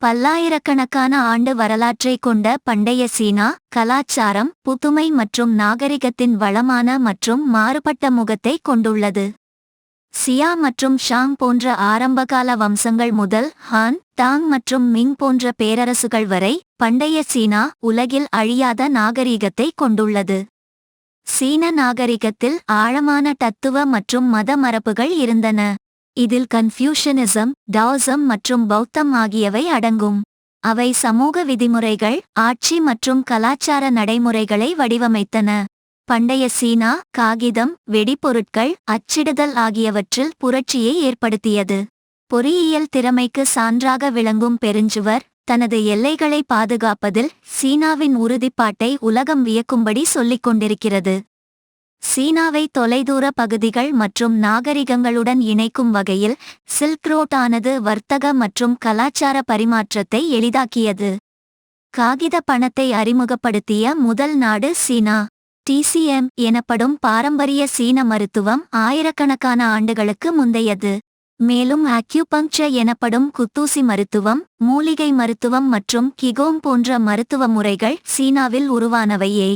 பல்லாயிரக்கணக்கான ஆண்டு வரலாற்றைக் கொண்ட பண்டைய சீனா, கலாச்சாரம், புதுமை மற்றும் நாகரிகத்தின் வளமான மற்றும் மாறுபட்ட முகத்தை கொண்டுள்ளது. சியா மற்றும் ஷாங் போன்ற ஆரம்பகால வம்சங்கள் முதல் ஹான், தாங் மற்றும் மிங் போன்ற பேரரசுகள் வரை, பண்டைய சீனா உலகில் அழியாத நாகரிகத்தை கொண்டுள்ளது. சீன நாகரிகத்தில் ஆழமான தத்துவ மற்றும் மத மரபுகள் இருந்தன. இதில் கன்ஃபியூஷனிசம், டாவோசம் மற்றும் பௌத்தம் ஆகியவை அடங்கும். அவை சமூக விதிமுறைகள், ஆட்சி மற்றும் கலாச்சார நடைமுறைகளை வடிவமைத்தன. பண்டைய சீனா காகிதம், வெடிபொருட்கள், அச்சிடுதல் ஆகியவற்றில் புரட்சியை ஏற்படுத்தியது. பொறியியல் திறமைக்கு சான்றாக விளங்கும் பெருஞ்சுவர், தனது எல்லைகளை பாதுகாப்பதில் சீனாவின் உறுதிப்பாட்டை உலகம் வியக்கும்படி சொல்லிக் கொண்டிருக்கிறது. சீனாவை தொலைதூர பகுதிகள் மற்றும் நாகரிகங்களுடன் இணைக்கும் வகையில் சில்க் ரோட் ஆனது வர்த்தக மற்றும் கலாச்சார பரிமாற்றத்தை எளிதாக்கியது. காகித பணத்தை அறிமுகப்படுத்திய முதல் நாடு சீனா. டிசிஎம் எனப்படும் பாரம்பரிய சீன மருத்துவம் ஆயிரக்கணக்கான ஆண்டுகளுக்கு முந்தையது. மேலும் அக்யூபங்க்சர் எனப்படும் குத்தூசி மருத்துவம், மூலிகை மருத்துவம் மற்றும் கிகோங் போன்ற மருத்துவ முறைகள் சீனாவில் உருவானவையே.